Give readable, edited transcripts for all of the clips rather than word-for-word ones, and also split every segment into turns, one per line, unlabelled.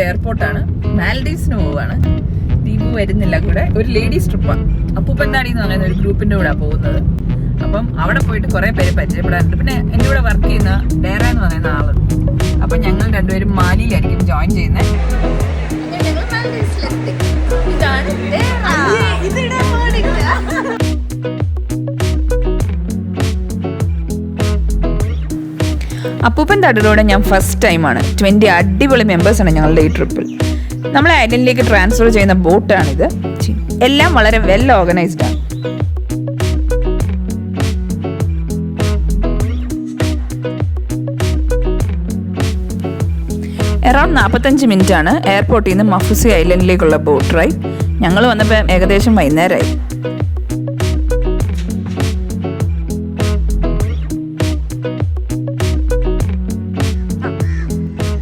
എയർപോർട്ടാണ്. മാൽഡീവ്സിന് പോവാണ്. ദീപു വരുന്നില്ല കൂടെ. ഒരു ലേഡീസ് ട്രിപ്പാണ്. അപ്പൂപ്പന്താടി എന്ന് പറയുന്ന ഒരു ഗ്രൂപ്പിന്റെ കൂടെ പോകുന്നത്. അപ്പം അവിടെ പോയിട്ട് കുറെ പേര് പരിചയപ്പെടാറുണ്ട്. പിന്നെ എൻ്റെ കൂടെ വർക്ക് ചെയ്യുന്ന ഡേറ എന്ന് പറയുന്ന ആളുണ്ട്. അപ്പൊ ഞങ്ങൾ രണ്ടുപേരും മാലിയിലായിരിക്കും ജോയിൻ ചെയ്യുന്നത്. അപ്പൂപ്പൻ തടരോടെ ഞാൻ ഫസ്റ്റ് ടൈമാണ്. 20 അടിപൊളി മെമ്പേഴ്സാണ് ഞങ്ങളുടെ ഈ ട്രിപ്പിൽ. നമ്മളെ ഐലൻഡിലേക്ക് ട്രാൻസ്ഫർ ചെയ്യുന്ന ബോട്ടാണിത്. എല്ലാം വളരെ വെൽ ഓർഗനൈസ്ഡ് ആണ്. അറൌണ്ട് 45 മിനിറ്റ് ആണ് എയർപോർട്ടിൽ നിന്ന് മഫുസി ഐലൻഡിലേക്കുള്ള ബോട്ട് റൈഡ്. ഞങ്ങൾ വന്നപ്പോൾ ഏകദേശം വൈകുന്നേരമായി.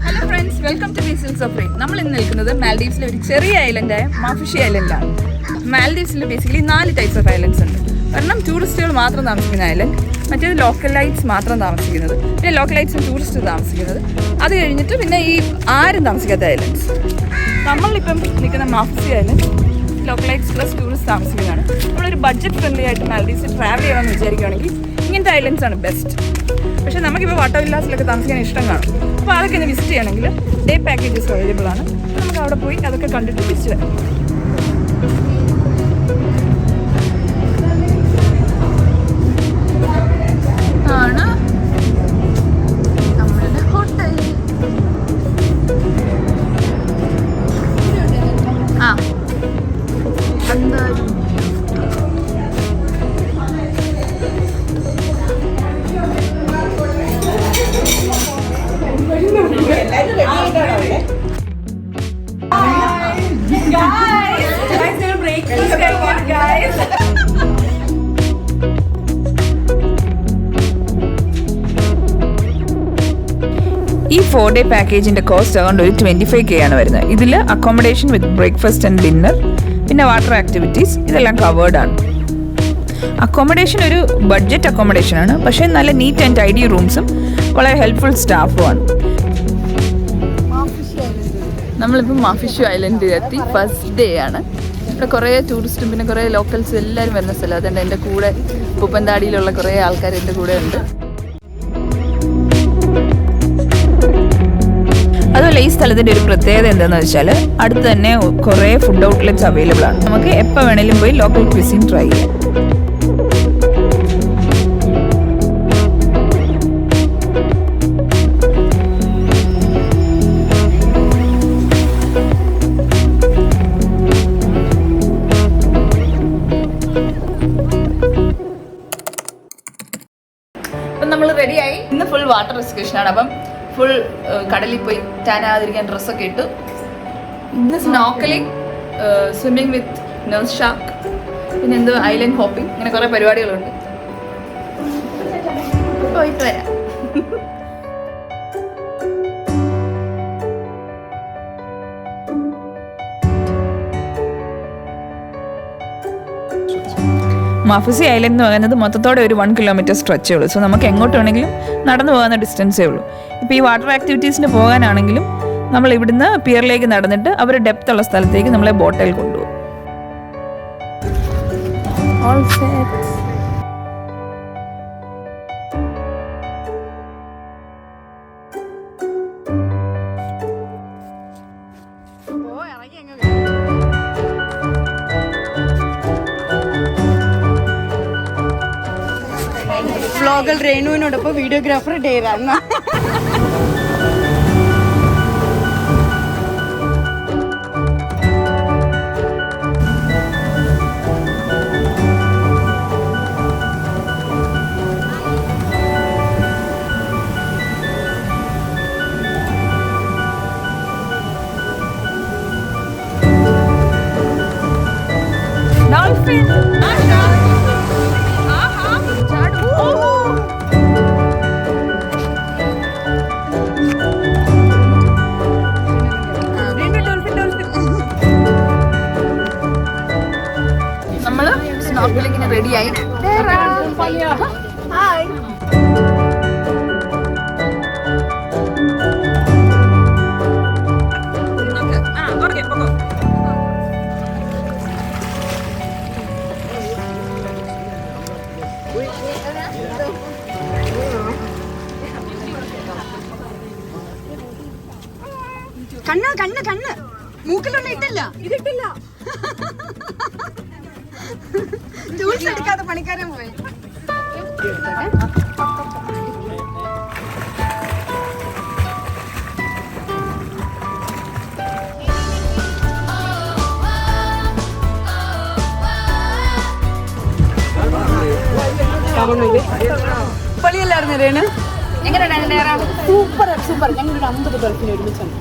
ഹലോ ഫ്രണ്ട്സ്, വെൽക്കം ടു ബീസിൽസ് ഓഫ് റെയിൻ. നമ്മൾ ഇന്ന് നിൽക്കുന്നത് മാൽഡീവ്സിലെ ഒരു ചെറിയ ഐലൻഡായ മഫുസി ഐലൻഡിലാണ്. മാൽഡീവ്സിൽ ബേസിക്കലി 4 ടൈപ്സ് ഓഫ് ഐലൻഡ്സ് ഉണ്ട്. ഒരെണ്ണം ടൂറിസ്റ്റുകൾ മാത്രം താമസിക്കുന്ന ഐലൻഡ്, മറ്റേത് ലോക്കലൈറ്റ്സ് മാത്രം താമസിക്കുന്നത്, പിന്നെ ലോക്കലൈറ്റ്സും ടൂറിസ്റ്റ് താമസിക്കുന്നത്. അത് കഴിഞ്ഞിട്ട് പിന്നെ ഈ ആരും താമസിക്കാത്ത ഐലൻഡ്സ്. നമ്മളിപ്പം നിൽക്കുന്ന മഫുസി ഐലൻഡ് ലോക്കലൈറ്റ്സ് പ്ലസ് ടൂറിസ്റ്റ് താമസിക്കുന്നതാണ്. നമ്മളൊരു ബഡ്ജറ്റ് ഫ്രണ്ട്ലി ആയിട്ട് മാൽഡീവ്സിൽ ട്രാവൽ ചെയ്യണമെന്ന് വിചാരിക്കുകയാണെങ്കിൽ ഇങ്ങനത്തെ ഐലൻഡ്സ് ആണ് ബെസ്റ്റ്. പക്ഷേ നമുക്കിപ്പോൾ വാട്ടർ വില്ലാസിലൊക്കെ താമസിക്കാൻ ഇഷ്ടം കാണും. അപ്പോൾ അതൊക്കെ ഒന്ന് വിസിറ്റ് ചെയ്യണമെങ്കിൽ ഡേ പാക്കേജസ് അവൈലബിൾ ആണ്. നമുക്ക് അവിടെ പോയി അതൊക്കെ കണ്ടിട്ട് തിരിച്ചു വരാം. ആണ് നമ്മളുടെ ഹോട്ടൽ. ഈ 4-day പാക്കേജിന്റെ കോസ്റ്റ് അറൗണ്ട് ഒരു 25K ആണ് വരുന്നത്. ഇതിൽ accommodation with breakfast and dinner, പിന്നെ വാട്ടർ ആക്ടിവിറ്റീസ് ഇതെല്ലാം കവേർഡ് ആണ്. അക്കോമഡേഷൻ ഒരു ബഡ്ജറ്റ് അക്കോമഡേഷൻ ആണ്, പക്ഷേ നല്ല നീറ്റ് ആൻഡ് ടൈഡി റൂംസും വളരെ ഹെൽപ്ഫുൾ സ്റ്റാഫുമാണ്. നമ്മളിപ്പോൾ മഫുസി ഐലൻഡിൽ എത്തി. ഫസ്റ്റ് ഡേ ആണ്. ഇവിടെ കുറേ ടൂറിസ്റ്റും പിന്നെ കുറേ ലോക്കൽസ് എല്ലാവരും വരുന്ന സ്ഥലം. അതുകൊണ്ട് എൻ്റെ കൂടെ പൂപ്പന്താടിയിലുള്ള കുറേ ആൾക്കാർ എൻ്റെ കൂടെ ഉണ്ട്. അതുപോലെ ഈ സ്ഥലത്തിൻ്റെ ഒരു പ്രത്യേകത എന്താണെന്ന് വെച്ചാൽ അടുത്ത് തന്നെ കുറേ ഫുഡ് ഔട്ട്ലെറ്റ്സ് അവൈലബിൾ ആണ്. നമുക്ക് എപ്പോൾ വേണേലും പോയി ലോക്കൽ ക്വിസിൻ ട്രൈ ചെയ്യാം. അപ്പം നമ്മൾ റെഡിയായി. ഇന്ന് ഫുൾ വാട്ടർ റെസ്ക്യൂഷനാണ്. അപ്പം ഫുൾ കടലിൽ പോയി ടാനാതിരിക്കാൻ ഡ്രസ്സൊക്കെ ഇട്ടു. ഇന്ന് സ്നോർക്കലിംഗ്, സ്വിമ്മിങ് വിത്ത് നഴ്സ് ഷാർക്ക്, പിന്നെ എന്തോ ഐലൻഡ് ഹോപ്പിംഗ്, ഇങ്ങനെ കുറേ പരിപാടികളുണ്ട്. പോയിട്ട് വരാം. മഫുസി ഐലൻഡ് എന്ന് പറയുന്നത് മൊത്തത്തോടെ ഒരു 1 കിലോമീറ്റർ സ്ട്രെച്ചേ ഉള്ളൂ. സോ നമുക്ക് എങ്ങോട്ട് വേണമെങ്കിലും നടന്നു പോകുന്ന ഡിസ്റ്റൻസേ ഉള്ളൂ. ഇപ്പോൾ ഈ വാട്ടർ ആക്ടിവിറ്റീസിന് പോകാനാണെങ്കിലും നമ്മൾ ഇവിടുന്ന് പിയറിലേക്ക് നടന്നിട്ട് അവർ ഡെപ്ത് ഉള്ള സ്ഥലത്തേക്ക് നമ്മളെ ബോട്ടിൽ കൊണ്ടുപോകും.
വ്ളോഗർ രേണുവിനോടൊപ്പം വീഡിയോഗ്രാഫർ ഡേറ.
ഡോൾഫിൻ സ്നോർക്കലിങ്ങിന് റെഡിയായി.
കണ്ണ് കണ്ണ് കണ്ണ് മൂക്കിലൊന്നും ഇട്ടില്ല.
ഇതിട്ടില്ല.
ടൂൾസ് എടുക്കാതെ പണിക്കാരൻ പോയി. പൊളിയല്ലായിരുന്നു രേണു. എങ്ങനെയാണ്? Super super. ഞങ്ങളൊരു 50 ഗൾഫിന് ഒരുമിച്ചാണ്.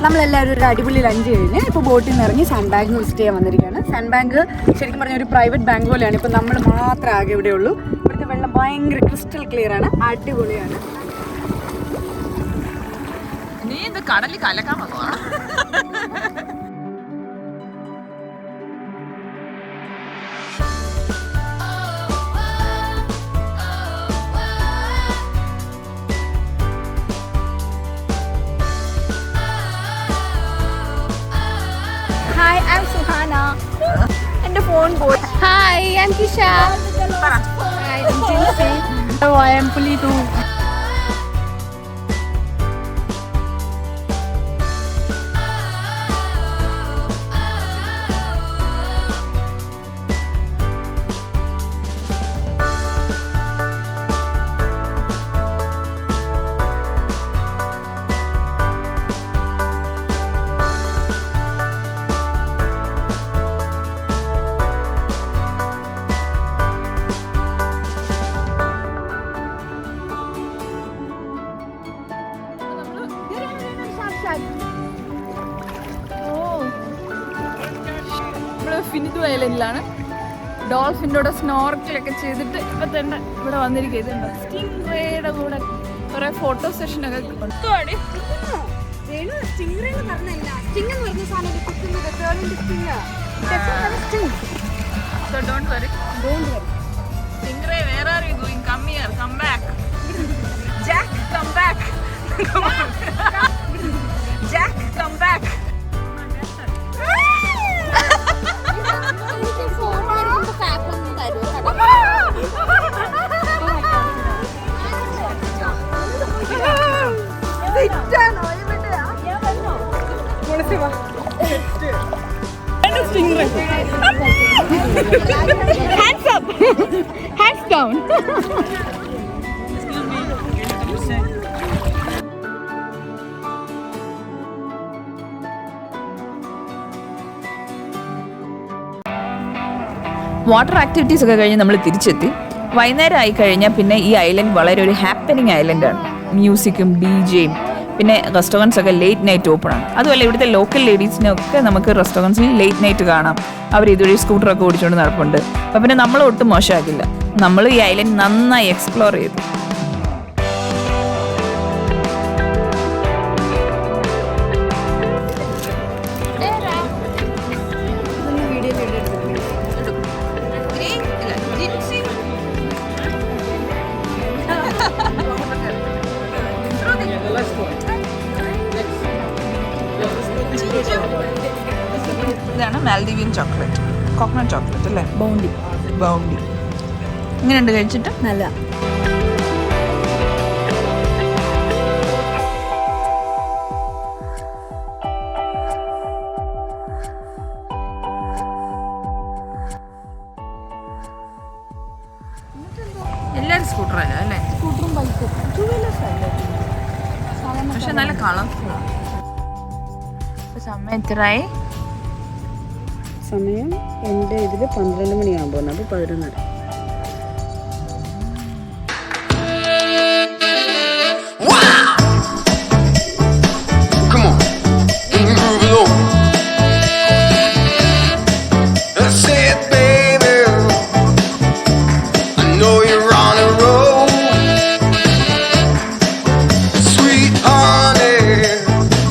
നമ്മളെല്ലാവരും ഒരു അടിപൊളി ലഞ്ച് കഴിഞ്ഞ് ഇപ്പോൾ ബോട്ടിൽ നിന്ന് ഇറങ്ങി സാൻഡ് ബാങ്ക് വിസിറ്റ് ചെയ്യാൻ വന്നിരിക്കുകയാണ്. സാൻഡ് ബാങ്ക് ശരിക്കും പറഞ്ഞാൽ ഒരു പ്രൈവറ്റ് ബാങ്ക് പോലെയാണ്. ഇപ്പോൾ നമ്മൾ മാത്രമേ ആകെ ഇവിടെ ഉള്ളൂ. ഇവിടുത്തെ വെള്ളം ഭയങ്കര ക്രിസ്റ്റൽ ക്ലിയർ ആണ്, അടിപൊളിയാണ്.
നീ ഇത് കടലിൽ കലക്കാൻ വന്നതാ.
Hi, I am Suhana. എൻ്റെ ഫോൺ പോയി. Hi, I am Kisha. Hi, I am Jincy. Hello, I am പുലിതു.
നമ്മള് ഫിനിതു ഐലൻഡിലാണ്. ഡോൾഫിൻ്റെ കൂടെ സ്നോർക്കിലൊക്കെ ചെയ്തിട്ട് ഇപ്പൊ തന്നെ ഇവിടെ വന്നിരിക്കുന്നുണ്ട്. സ്റ്റിംഗ്റേയുടെ കൂടെ കുറെ ഫോട്ടോ സെഷനൊക്കെ കൊണ്ടുപോയി. So don't worry. Stingray, where are you going? Come here, come back. Jack, come back. Come on. Jack, come back. Hands up. Hands down. Water activities ഒക്കെ കഴിഞ്ഞ് നമ്മൾ തിരിച്ചെത്തി. വൈകുന്നേരം ആയി കഴിഞ്ഞാൽ പിന്നെ ഈ ഐലൻഡ് വളരെ ഒരു ഹാപ്പനിങ് ഐലൻഡാണ്. മ്യൂസിക്കും DJയും പിന്നെ റെസ്റ്റോറൻറ്റ്സ് ഒക്കെ ലേറ്റ് നൈറ്റ് ഓപ്പൺ ആണ്. അതുപോലെ ഇവിടുത്തെ ലോക്കൽ ലേഡീസിനൊക്കെ നമുക്ക് റെസ്റ്റോറൻറ്റ്സിൽ ലേറ്റ് നൈറ്റ് കാണാം. അവർ ഇതുവഴി സ്കൂട്ടറൊക്കെ ഓടിച്ചുകൊണ്ട് നടപ്പുണ്ട്. അപ്പം പിന്നെ നമ്മൾ ഒട്ടും മോശമാക്കില്ല. നമ്മൾ ഈ ഐലൻഡ് നന്നായി എക്സ്പ്ലോർ ചെയ്തു. ഇതാണ് മാൽഡീവിയൻ ചോക്ലേറ്റ്, കോക്കനട്ട് ചോക്ലേറ്റ് അല്ലേ? ബൗണ്ടി. എങ്ങനെയുണ്ട് കഴിച്ചിട്ട്?
നല്ല.
എല്ലാവരും സ്കൂട്ടറല്ല അല്ലേ?
സ്കൂട്ടറും ബൈക്കും 2 വീലേഴ്സ് അല്ലേ?
പക്ഷെ നല്ല കളർഫുൾ. സമയം എത്രയായി?
സമയം എൻ്റെ ഇതിൽ 12 മണിയാകുമ്പോൾ 11.